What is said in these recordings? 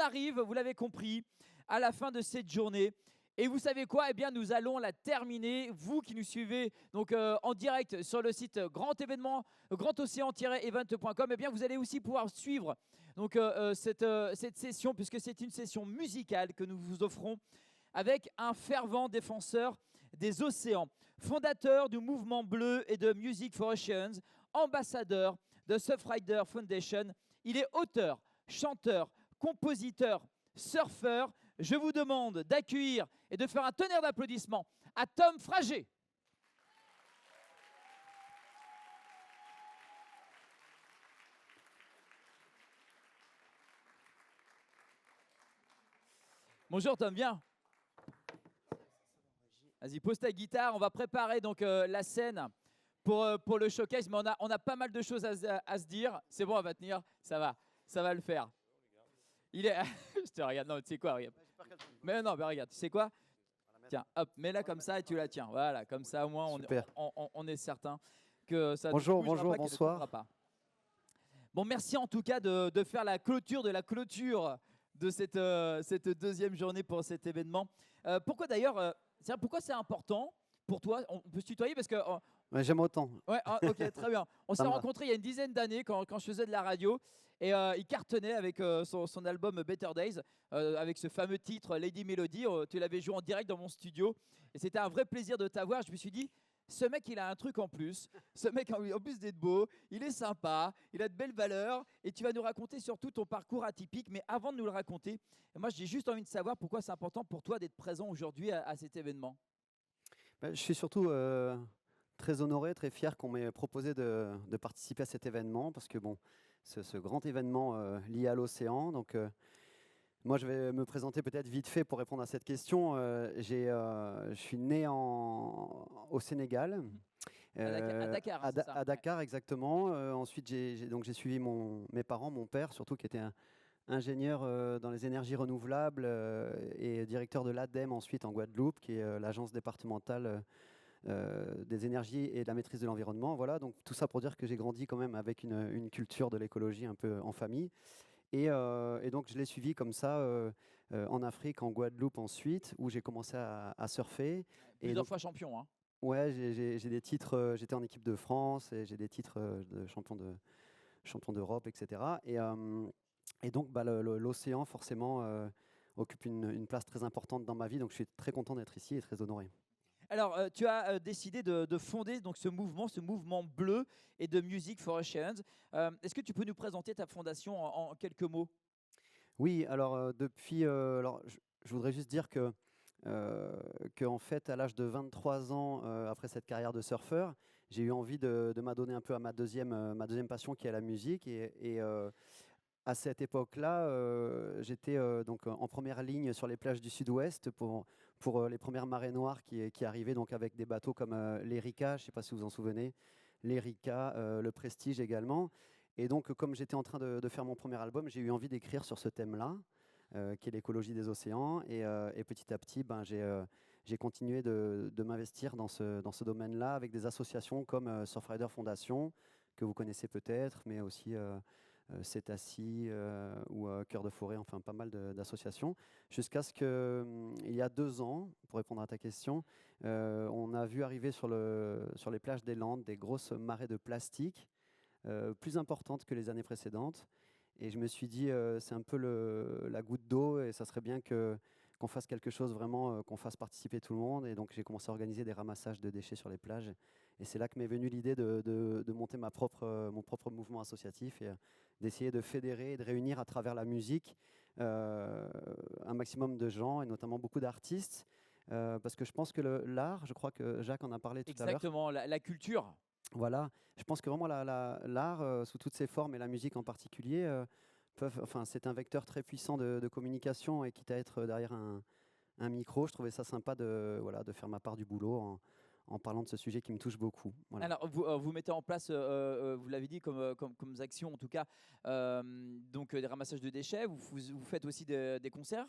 arrive, vous l'avez compris, à la fin de cette journée. Et vous savez quoi? Eh bien, nous allons la terminer. Vous qui nous suivez donc en direct sur le site grand événement, grandocéan-event.com, eh bien, vous allez aussi pouvoir suivre donc cette session, puisque c'est une session musicale que nous vous offrons avec un fervent défenseur des océans, fondateur du mouvement bleu et de Music for Oceans, ambassadeur de Surfrider Foundation. Il est auteur, chanteur, compositeur, surfeur. Je vous demande d'accueillir et de faire un tonnerre d'applaudissements à Tom Frager. Bonjour Tom, viens. Vas-y, pose ta guitare. On va préparer donc la scène pour le showcase, mais on a pas mal de choses à se dire. C'est bon, on va tenir. Ça va le faire. Il est. Je te regarde. Non, tu sais quoi, regarde. Mais non, mais regarde, tu sais quoi? Tiens, hop, mets-la comme ça et tu la tiens. Voilà, comme ça au moins on est certain que ça ne bougera pas, bonsoir. Pas. Bon, merci en tout cas de faire la clôture de cette deuxième journée pour cet événement. Pourquoi d'ailleurs, pourquoi c'est important pour toi? On peut se tutoyer parce que… J'aime autant. Ouais, ok, très bien. On s'est rencontrés il y a une dizaine d'années quand je faisais de la radio et il cartonnait avec son album Better Days, avec ce fameux titre Lady Melody. Tu l'avais joué en direct dans mon studio et c'était un vrai plaisir de t'avoir. Je me suis dit, ce mec, il a un truc en plus. Ce mec, en plus d'être beau, il est sympa, il a de belles valeurs et tu vas nous raconter surtout ton parcours atypique. Mais avant de nous le raconter, moi, j'ai juste envie de savoir pourquoi c'est important pour toi d'être présent aujourd'hui à cet événement. Je suis surtout très honoré, très fier qu'on m'ait proposé de participer à cet événement parce que bon, ce grand événement lié à l'océan. Donc, moi, je vais me présenter peut-être vite fait pour répondre à cette question. Je suis né au Sénégal. À Dakar, à Dakar, exactement. Ensuite, j'ai suivi mes parents, mon père surtout, qui était un ingénieur dans les énergies renouvelables et directeur de l'ADEME ensuite en Guadeloupe, qui est l'agence départementale des énergies et de la maîtrise de l'environnement. Voilà, donc tout ça pour dire que j'ai grandi quand même avec une culture de l'écologie un peu en famille. Et donc je l'ai suivi comme ça en Afrique, en Guadeloupe ensuite, où j'ai commencé à surfer. Plusieurs fois champion, hein. Ouais, j'ai des titres, j'étais en équipe de France et j'ai des titres de champion d'Europe, etc. Et donc l'océan forcément occupe une place très importante dans ma vie, donc je suis très content d'être ici et très honoré. Alors, tu as décidé de fonder donc, ce mouvement bleu et de Music for Oceans. Est-ce que tu peux nous présenter ta fondation en quelques mots? Oui, alors depuis, je voudrais juste dire que en fait, à l'âge de 23 ans, après cette carrière de surfeur, j'ai eu envie de m'adonner un peu à ma deuxième passion qui est la musique. Et à cette époque-là, j'étais donc en première ligne sur les plages du Sud-Ouest pour les premières marées noires qui arrivaient donc avec des bateaux comme l'Erika, je ne sais pas si vous vous en souvenez, l'Erika, le Prestige également. Et donc, comme j'étais en train de faire mon premier album, j'ai eu envie d'écrire sur ce thème-là, qui est l'écologie des océans. Et petit à petit, j'ai continué de m'investir dans ce domaine-là avec des associations comme Surfrider Foundation, que vous connaissez peut-être, mais aussi Cétacie ou Cœur de Forêt, enfin pas mal d'associations, jusqu'à ce qu'il y a 2 ans, pour répondre à ta question, on a vu arriver sur les plages des Landes des grosses marées de plastique, plus importantes que les années précédentes. Et je me suis dit, c'est un peu la goutte d'eau et ça serait bien qu'on fasse quelque chose vraiment, qu'on fasse participer tout le monde. Et donc j'ai commencé à organiser des ramassages de déchets sur les plages. Et c'est là que m'est venue l'idée de monter mon propre mouvement associatif et d'essayer de fédérer et de réunir à travers la musique un maximum de gens et notamment beaucoup d'artistes. Parce que je pense que l'art, je crois que Jacques en a parlé tout à l'heure. Exactement, la culture. Voilà, je pense que vraiment l'art, sous toutes ses formes et la musique en particulier, c'est un vecteur très puissant de communication et quitte à être derrière un micro, je trouvais ça sympa de faire ma part du boulot en parlant de ce sujet qui me touche beaucoup. Voilà. Alors, vous mettez en place, vous l'avez dit, comme action en tout cas, donc des ramassages de déchets. Vous faites aussi des concerts.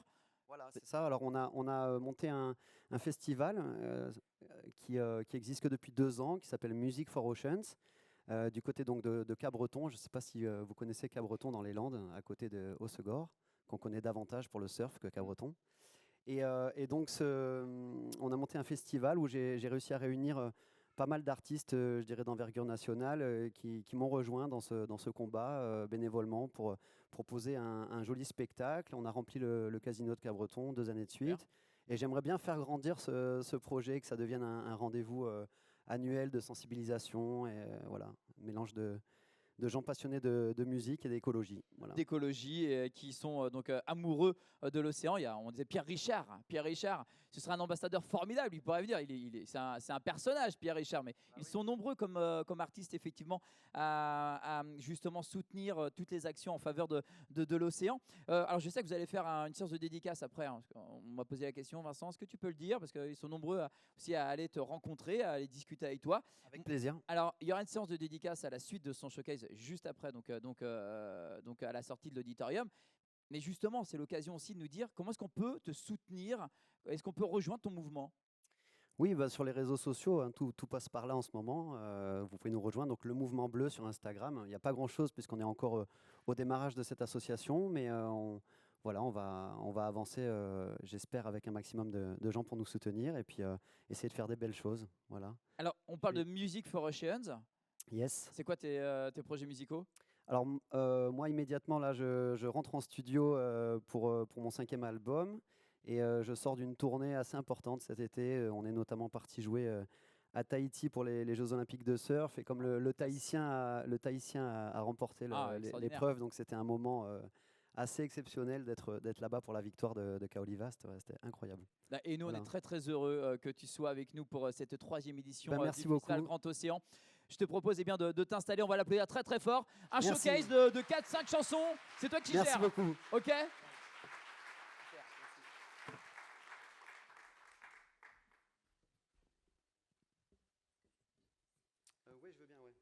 Voilà, c'est ça. Alors, on a monté un festival qui existe que depuis 2 ans, qui s'appelle Music for Oceans, du côté donc de Cabreton. Je ne sais pas si vous connaissez Cabreton dans les Landes, à côté de Hossegor. qu'on connaît davantage pour le surf que Cabreton. Et donc, on a monté un festival où j'ai réussi à réunir pas mal d'artistes, je dirais, d'envergure nationale, qui m'ont rejoint dans ce combat bénévolement pour proposer un joli spectacle. On a rempli le casino de Cabreton 2 années de suite. Super. Et j'aimerais bien faire grandir ce projet, que ça devienne un rendez-vous annuel de sensibilisation et voilà, un mélange de gens passionnés de musique et d'écologie. Voilà. D'écologie qui sont donc amoureux de l'océan. On disait Pierre Richard. Pierre Richard, ce sera un ambassadeur formidable, il pourrait venir. C'est un personnage, Pierre Richard, mais ils sont nombreux comme artistes, effectivement, à justement soutenir toutes les actions en faveur de l'océan. Alors, je sais que vous allez faire une séance de dédicace après. Hein, on m'a posé la question, Vincent, est-ce que tu peux le dire? Parce qu'ils sont nombreux aussi à aller te rencontrer, à aller discuter avec toi. Avec plaisir. Alors, il y aura une séance de dédicace à la suite de son showcase juste après, donc à la sortie de l'auditorium. Mais justement, c'est l'occasion aussi de nous dire comment est-ce qu'on peut te soutenir, est-ce qu'on peut rejoindre ton mouvement? Oui, sur les réseaux sociaux, hein, tout passe par là en ce moment. Vous pouvez nous rejoindre. Donc, le Mouvement Bleu sur Instagram. Il n'y a pas grand-chose puisqu'on est encore au démarrage de cette association, mais on va avancer, j'espère, avec un maximum de gens pour nous soutenir et puis essayer de faire des belles choses. Voilà. Alors, on parle de Music for Oceans. Yes. C'est quoi tes projets musicaux? Alors, moi, immédiatement, là, je rentre en studio pour mon 5e album et je sors d'une tournée assez importante cet été. On est notamment parti jouer à Tahiti pour les Jeux Olympiques de surf. Et comme le Tahitien a remporté l'épreuve, donc c'était un moment assez exceptionnel d'être là-bas pour la victoire de Kaolivast. Ouais, c'était incroyable. Et nous, on est très très heureux que tu sois avec nous pour cette 3e édition merci du Festival beaucoup. Grand Océan. Je te propose de t'installer, on va l'applaudir très très fort. Un Merci. showcase de 4-5 chansons, c'est toi qui gères. Merci beaucoup. Ok. Oui, je veux bien, ouais.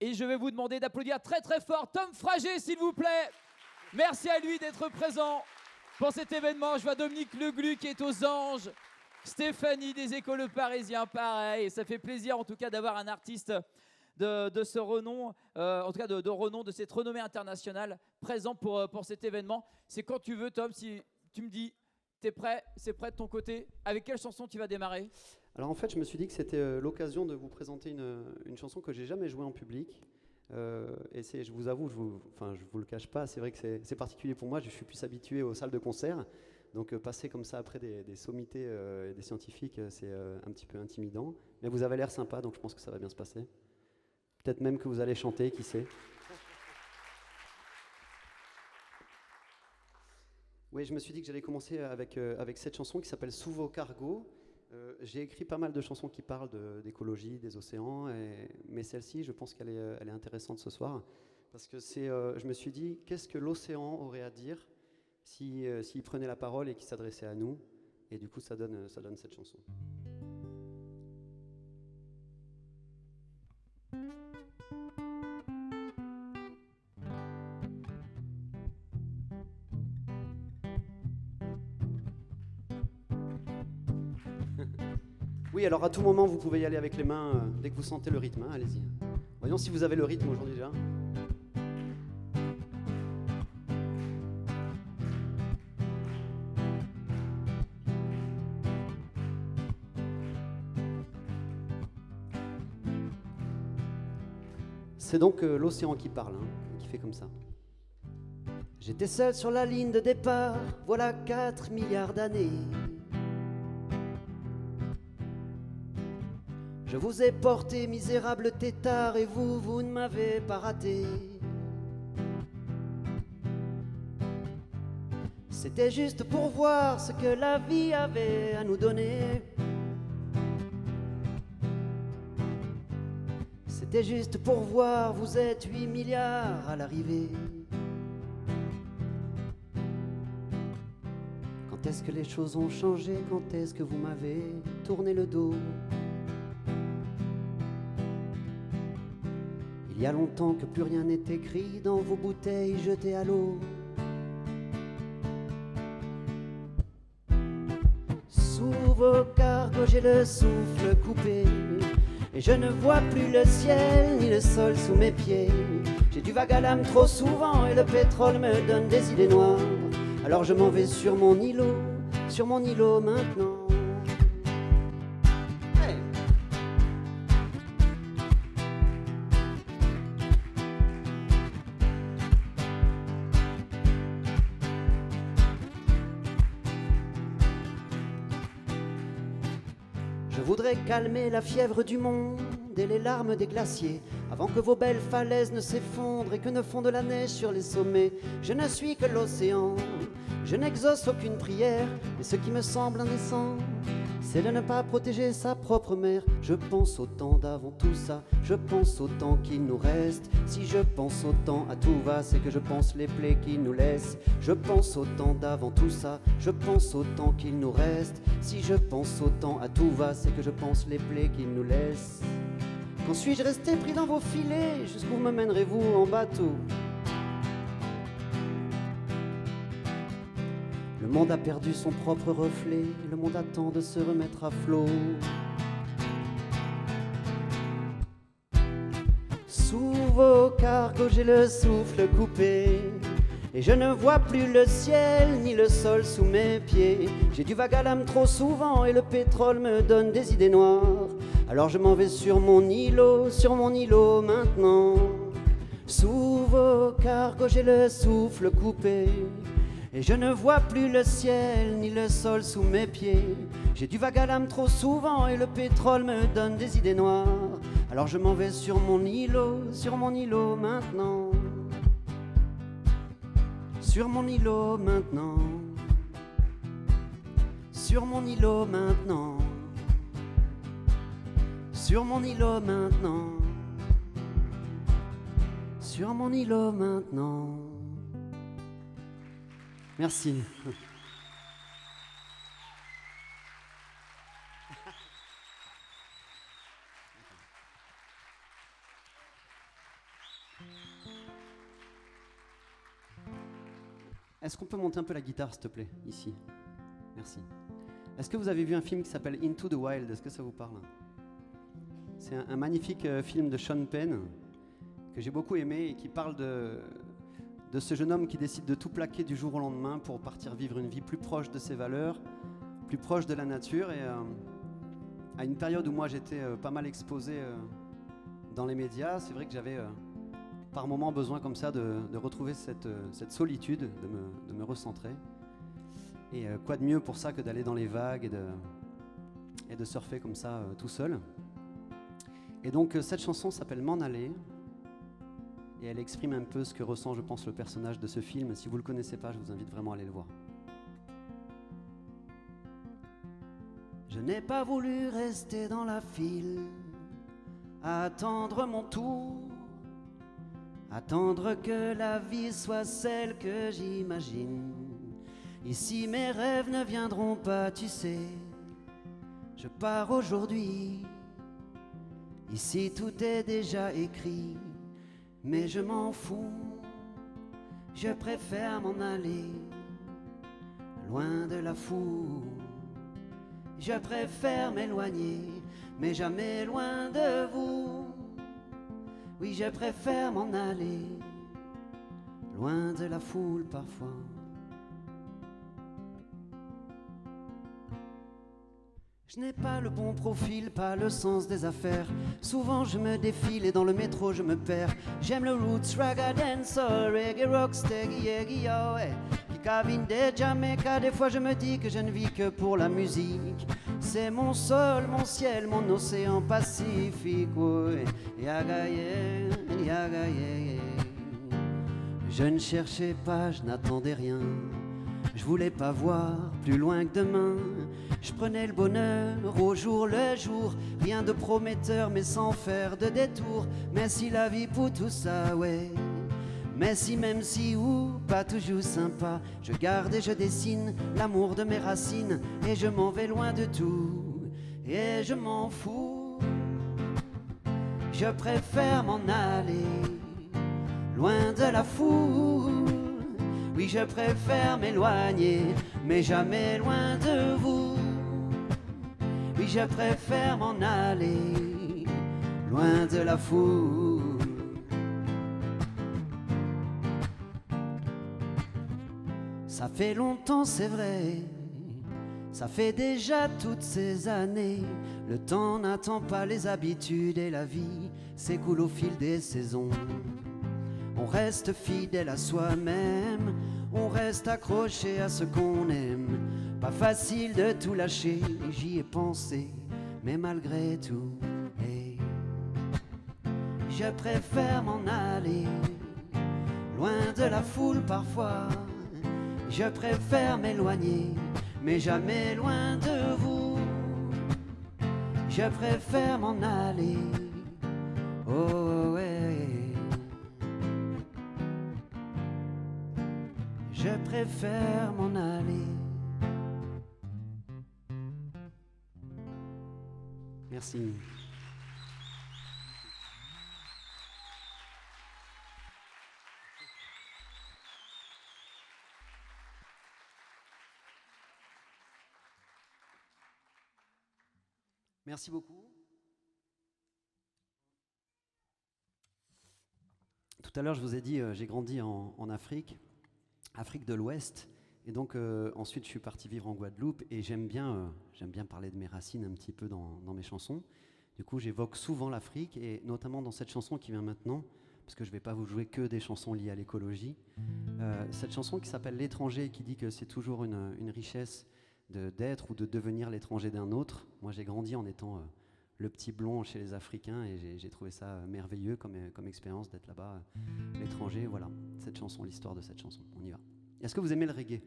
Et je vais vous demander d'applaudir très très fort Tom Frager, s'il vous plaît. Merci à lui d'être présent pour cet événement. Je vois Dominique Leglu qui est aux anges, Stéphanie des Écoles Parisiens, pareil. Ça fait plaisir en tout cas d'avoir un artiste de ce renom, en tout cas de renom, de cette renommée internationale présent pour cet événement. C'est quand tu veux, Tom, si tu me dis, t'es prêt, c'est prêt de ton côté. Avec quelle chanson tu vas démarrer? Alors en fait, je me suis dit que c'était l'occasion de vous présenter une chanson que j'ai jamais jouée en public. Et je vous avoue, je vous le cache pas, c'est vrai que c'est particulier pour moi. Je suis plus habitué aux salles de concert, donc passer comme ça après des sommités et des scientifiques, c'est un petit peu intimidant. Mais vous avez l'air sympa, donc je pense que ça va bien se passer. Peut-être même que vous allez chanter, qui sait. Oui, je me suis dit que j'allais commencer avec cette chanson qui s'appelle Sous vos cargos. J'ai écrit pas mal de chansons qui parlent d'écologie, des océans, mais celle-ci, je pense qu'elle est intéressante ce soir, parce que je me suis dit, qu'est-ce que l'océan aurait à dire s'il prenait la parole et qu'il s'adressait à nous, et du coup, ça donne cette chanson. Oui, alors à tout moment, vous pouvez y aller avec les mains dès que vous sentez le rythme. Hein, allez-y. Voyons si vous avez le rythme aujourd'hui déjà. C'est donc l'océan qui parle, hein, qui fait comme ça. J'étais seul sur la ligne de départ, voilà 4 milliards d'années. Je vous ai porté, misérable tétard, et vous ne m'avez pas raté. C'était juste pour voir ce que la vie avait à nous donner. C'était juste pour voir, vous êtes 8 milliards à l'arrivée. Quand est-ce que les choses ont changé? Quand est-ce que vous m'avez tourné le dos? Il y a longtemps que plus rien n'est écrit dans vos bouteilles jetées à l'eau. Sous vos cargos j'ai le souffle coupé, Et je ne vois plus le ciel ni le sol sous mes pieds. J'ai du vague à l'âme trop souvent et le pétrole me donne des idées noires. Alors je m'en vais sur mon îlot maintenant. Je voudrais calmer la fièvre du monde et les larmes des glaciers, avant que vos belles falaises ne s'effondrent et que ne fonde la neige sur les sommets. Je ne suis que l'océan, je n'exauce aucune prière, et ce qui me semble indécent, c'est de ne pas protéger sa propre mère. Je pense au temps d'avant tout ça, je pense au temps qu'il nous reste. Si je pense au temps à tout va, c'est que je pense les plaies qu'il nous laisse. Je pense au temps d'avant tout ça, je pense au temps qu'il nous reste. Si je pense au temps à tout va, c'est que je pense les plaies qu'il nous laisse. Quand suis-je resté pris dans vos filets? Jusqu'où me mènerez-vous en bateau? Le monde a perdu son propre reflet, le monde attend de se remettre à flot. Sous vos cargos j'ai le souffle coupé, et je ne vois plus le ciel ni le sol sous mes pieds. J'ai du vague à l'âme trop souvent et le pétrole me donne des idées noires. Alors je m'en vais sur mon îlot maintenant. Sous vos cargos j'ai le souffle coupé, et je ne vois plus le ciel ni le sol sous mes pieds. J'ai du vague à l'âme trop souvent et le pétrole me donne des idées noires. Alors je m'en vais sur mon îlot maintenant. Sur mon îlot maintenant. Sur mon îlot maintenant. Sur mon îlot maintenant. Sur mon îlot maintenant. Merci. Est-ce qu'on peut monter un peu la guitare, s'il te plaît, ici? Merci. Est-ce que vous avez vu un film qui s'appelle Into the Wild? Est-ce que ça vous parle? C'est un magnifique film de Sean Penn que j'ai beaucoup aimé et qui parle de ce jeune homme qui décide de tout plaquer du jour au lendemain pour partir vivre une vie plus proche de ses valeurs, plus proche de la nature. Et à une période où moi j'étais pas mal exposé dans les médias, c'est vrai que j'avais par moments besoin comme ça de retrouver cette solitude, de me recentrer. Et quoi de mieux pour ça que d'aller dans les vagues et de surfer comme ça tout seul. Et donc cette chanson s'appelle M'en aller. Et elle exprime un peu ce que ressent, je pense, le personnage de ce film. Si vous ne le connaissez pas, je vous invite vraiment à aller le voir. Je n'ai pas voulu rester dans la file, à attendre mon tour, attendre que la vie soit celle que j'imagine. Ici mes rêves ne viendront pas, tu sais, je pars aujourd'hui. Ici tout est déjà écrit, mais je m'en fous, je préfère m'en aller, loin de la foule. Je préfère m'éloigner, mais jamais loin de vous. Oui, je préfère m'en aller, loin de la foule parfois. Je n'ai pas le bon profil, pas le sens des affaires. Souvent je me défile et dans le métro je me perds. J'aime le roots, raga, dancehall, reggae, rocksteady, yegi, yo, hey. Kikavin de Jamaica, des fois je me dis que je ne vis que pour la musique. C'est mon sol, mon ciel, mon océan Pacifique, ouais. Yaga, yeah, yaga, yeah, yeah. Je ne cherchais pas, je n'attendais rien. Je voulais pas voir plus loin que demain. Je prenais le bonheur au jour le jour. Rien de prometteur mais sans faire de détour. Mais si la vie pour tout ça, ouais. Mais si même si ou pas toujours sympa, je garde et je dessine l'amour de mes racines. Et je m'en vais loin de tout, et je m'en fous. Je préfère m'en aller, loin de la foule. Oui, je préfère m'éloigner, mais jamais loin de vous. Oui, je préfère m'en aller, loin de la foule. Ça fait longtemps, c'est vrai, ça fait déjà toutes ces années. Le temps n'attend pas les habitudes et la vie s'écoule au fil des saisons. On reste fidèle à soi-même, on reste accroché à ce qu'on aime. Pas facile de tout lâcher, j'y ai pensé, mais malgré tout, hey, je préfère m'en aller, loin de la foule parfois. Je préfère m'éloigner, mais jamais loin de vous. Je préfère m'en aller, oh ouais. Je préfère m'en aller. Merci. Merci beaucoup. Tout à l'heure, je vous ai dit, j'ai grandi en Afrique de l'Ouest. Et donc, ensuite, je suis parti vivre en Guadeloupe. Et j'aime bien parler de mes racines un petit peu dans mes chansons. Du coup, j'évoque souvent l'Afrique, et notamment dans cette chanson qui vient maintenant, parce que je ne vais pas vous jouer que des chansons liées à l'écologie. Cette chanson qui s'appelle L'étranger, et qui dit que c'est toujours une richesse d'être ou de devenir l'étranger d'un autre. Moi, j'ai grandi en étant le petit blond chez les Africains, et j'ai trouvé ça merveilleux comme expérience d'être là-bas, l'étranger. Voilà, cette chanson, l'histoire de cette chanson. On y va. Est-ce que vous aimez le reggae ?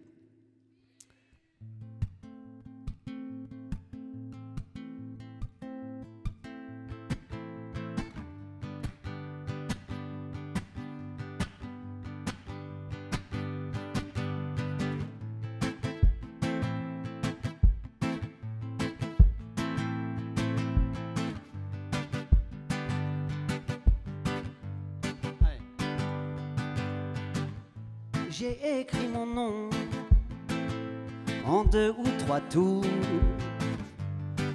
J'ai écrit mon nom en 2 ou 3 tours,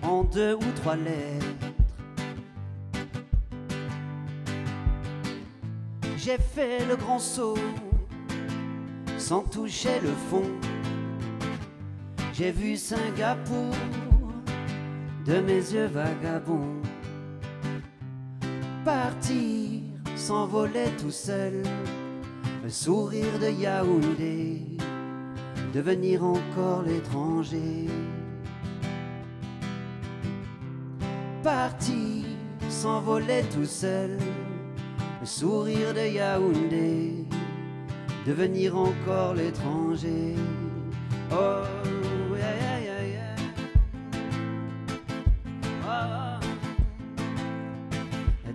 en 2 ou 3 lettres. J'ai fait le grand saut sans toucher le fond. J'ai vu Singapour de mes yeux vagabonds, partir, s'envoler tout seul. Le sourire de Yaoundé, devenir encore l'étranger. Partir, s'envoler tout seul. Le sourire de Yaoundé, devenir encore l'étranger. Oh, yeah, yeah, yeah, yeah. Oh,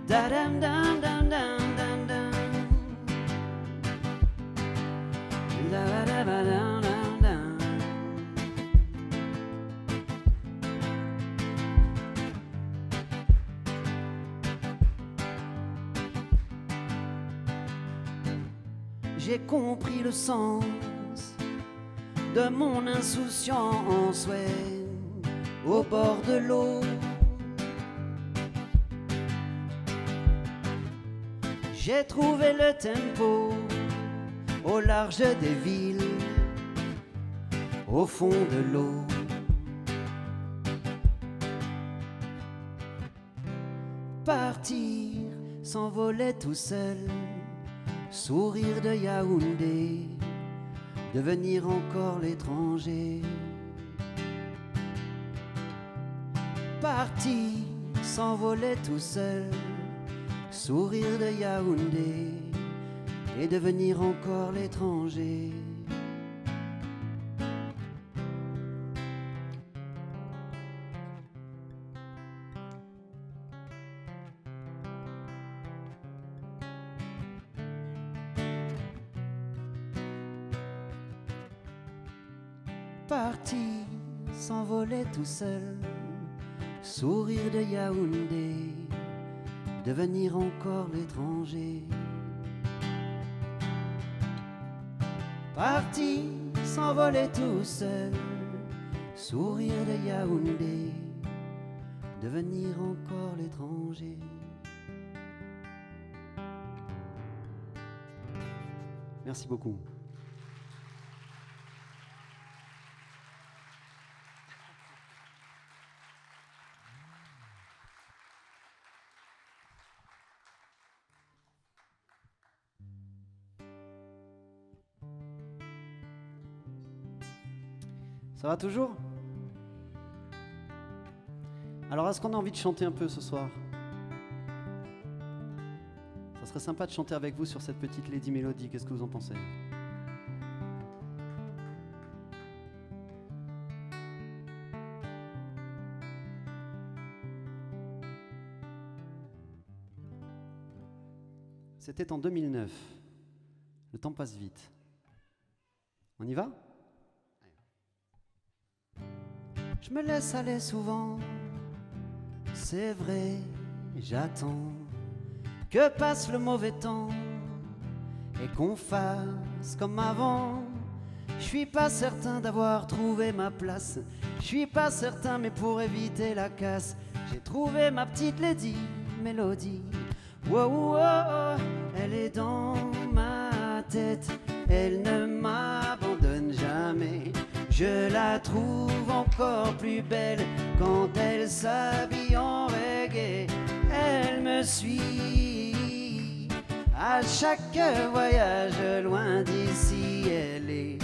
da dam dam dam dam. J'ai compris le sens de mon insouciance, ouais, au bord de l'eau. J'ai trouvé le tempo au large des villes, au fond de l'eau. Partir, s'envoler tout seul, sourire de Yaoundé, devenir encore l'étranger. Partir, s'envoler tout seul, sourire de Yaoundé, et devenir encore l'étranger. Parti, s'envoler tout seul, sourire de Yaoundé, devenir encore l'étranger. Parti, s'envoler tout seul, sourire de Yaoundé, devenir encore l'étranger. Merci beaucoup. Ça va toujours? Alors, est-ce qu'on a envie de chanter un peu ce soir? Ça serait sympa de chanter avec vous sur cette petite Lady Mélodie. Qu'est-ce que vous en pensez? C'était en 2009. Le temps passe vite. On y va? Je me laisse aller souvent, c'est vrai, j'attends que passe le mauvais temps et qu'on fasse comme avant. Je suis pas certain d'avoir trouvé ma place, je suis pas certain, mais pour éviter la casse, j'ai trouvé ma petite Lady Mélodie. Wow, wow, oh, elle est dans ma tête, elle ne m'abandonne jamais. Je la trouve encore plus belle quand elle s'habille en reggae. Elle me suit à chaque voyage loin d'ici. Elle est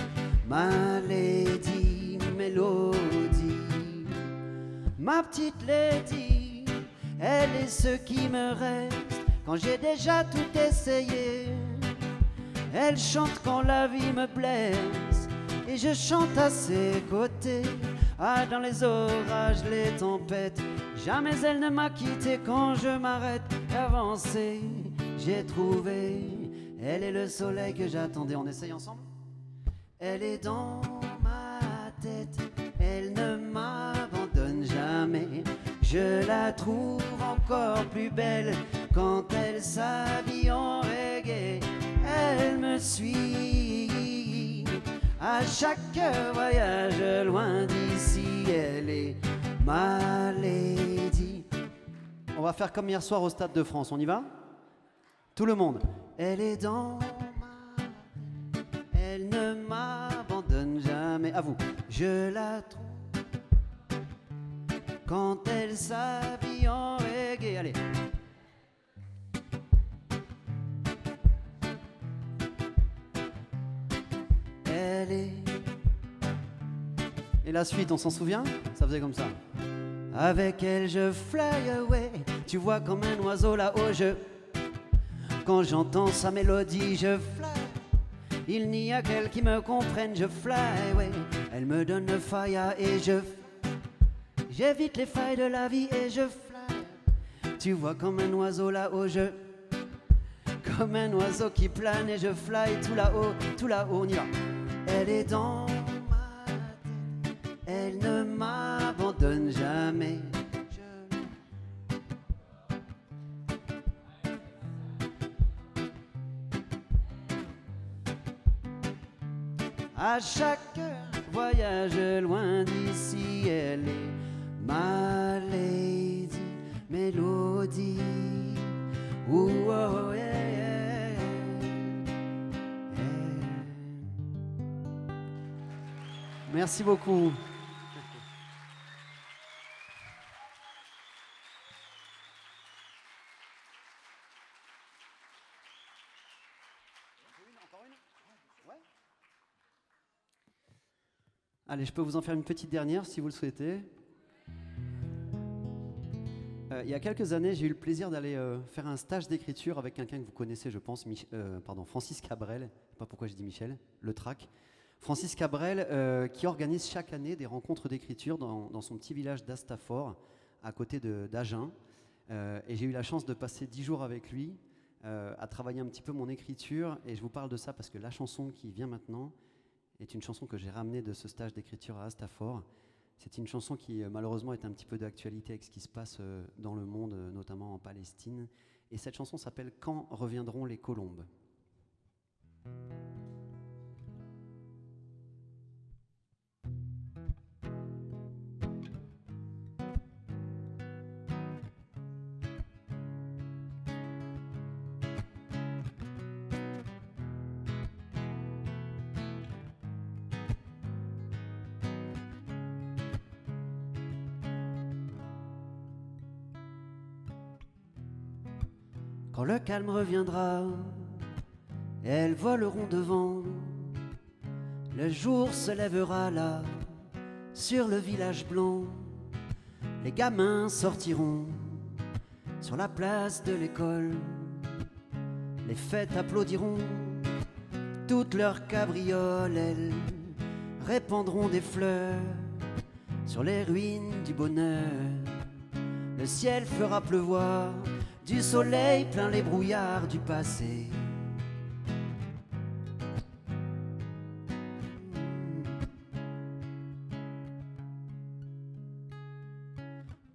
ma Lady Mélodie. Ma petite Lady, elle est ce qui me reste quand j'ai déjà tout essayé. Elle chante quand la vie me blesse et je chante à ses côtés. Ah, dans les orages, les tempêtes, jamais elle ne m'a quitté quand je m'arrête d'avancer. J'ai trouvé, elle est le soleil que j'attendais. On essaye ensemble? Elle est dans ma tête, elle ne m'abandonne jamais. Je la trouve encore plus belle quand elle s'habille en reggae. Elle me suit à chaque voyage loin d'ici. Elle est ma Lady. On va faire comme hier soir au Stade de France, on y va? Tout le monde. Elle est dans ma... Elle ne m'abandonne jamais. À vous. Je la trouve quand elle s'habille en reggae. Allez. Elle est... Et la suite, on s'en souvient? Ça faisait comme ça. Avec elle je fly away. Tu vois comme un oiseau là-haut je... Quand j'entends sa mélodie je fly. Il n'y a qu'elle qui me comprenne, je fly away. Elle me donne le fire et je... J'évite les failles de la vie et je fly. Tu vois comme un oiseau là-haut je... Comme un oiseau qui plane et je fly tout là-haut, on y va. Elle est dans ma tête, elle ne m'abandonne jamais. À chaque voyage loin d'ici, elle est ma Lady Mélodie. Ooh, oh, yeah, yeah, yeah. Merci beaucoup. Allez, je peux vous en faire une petite dernière si vous le souhaitez. Il y a quelques années, j'ai eu le plaisir d'aller faire un stage d'écriture avec quelqu'un que vous connaissez, je pense, Francis Cabrel. Je ne sais pas pourquoi je dis Michel, le track. Francis Cabrel, qui organise chaque année des rencontres d'écriture dans son petit village d'Astafort, à côté d'Agen. Et j'ai eu la chance de passer 10 jours avec lui, à travailler un petit peu mon écriture. Et je vous parle de ça parce que la chanson qui vient maintenant est une chanson que j'ai ramenée de ce stage d'écriture à Astafort. C'est une chanson qui malheureusement est un petit peu d'actualité avec ce qui se passe dans le monde, notamment en Palestine. Et cette chanson s'appelle « Quand reviendront les colombes ». Quand le calme reviendra, elles voleront devant. Le jour se lèvera là, sur le village blanc. Les gamins sortiront sur la place de l'école. Les fêtes applaudiront toutes leurs cabrioles. Elles répandront des fleurs sur les ruines du bonheur. Le ciel fera pleuvoir du soleil plein les brouillards du passé.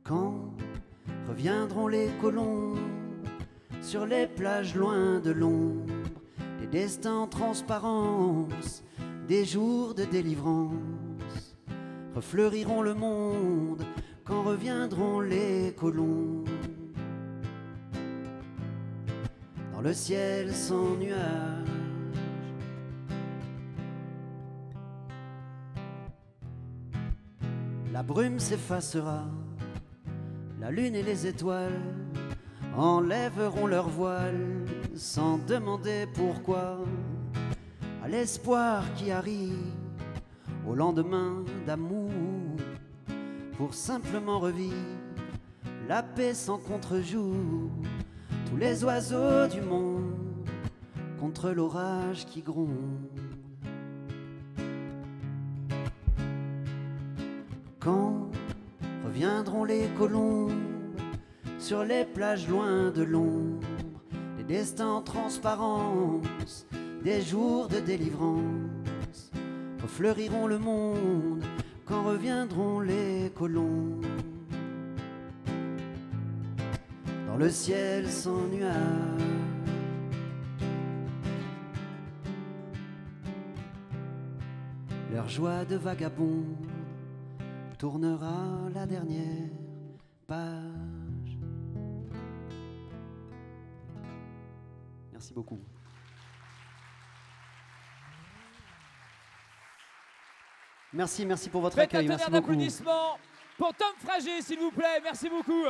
Quand reviendront les colons sur les plages loin de l'ombre, des destins en transparence, des jours de délivrance, refleuriront le monde quand reviendront les colons. Dans le ciel sans nuages, la brume s'effacera, la lune et les étoiles enlèveront leur voile sans demander pourquoi. À l'espoir qui arrive au lendemain d'amour, pour simplement revivre la paix sans contre-jour. Tous les oiseaux du monde contre l'orage qui gronde. Quand reviendront les colons sur les plages loin de l'ombre, des destins en transparence, des jours de délivrance, refleuriront le monde quand reviendront les colons. Dans le ciel sans nuages, leur joie de vagabond tournera la dernière page. Merci beaucoup. Merci pour votre Faites un accueil. tonnerre Merci beaucoup. d'applaudissements pour Tom Frager, s'il vous plaît. Merci beaucoup.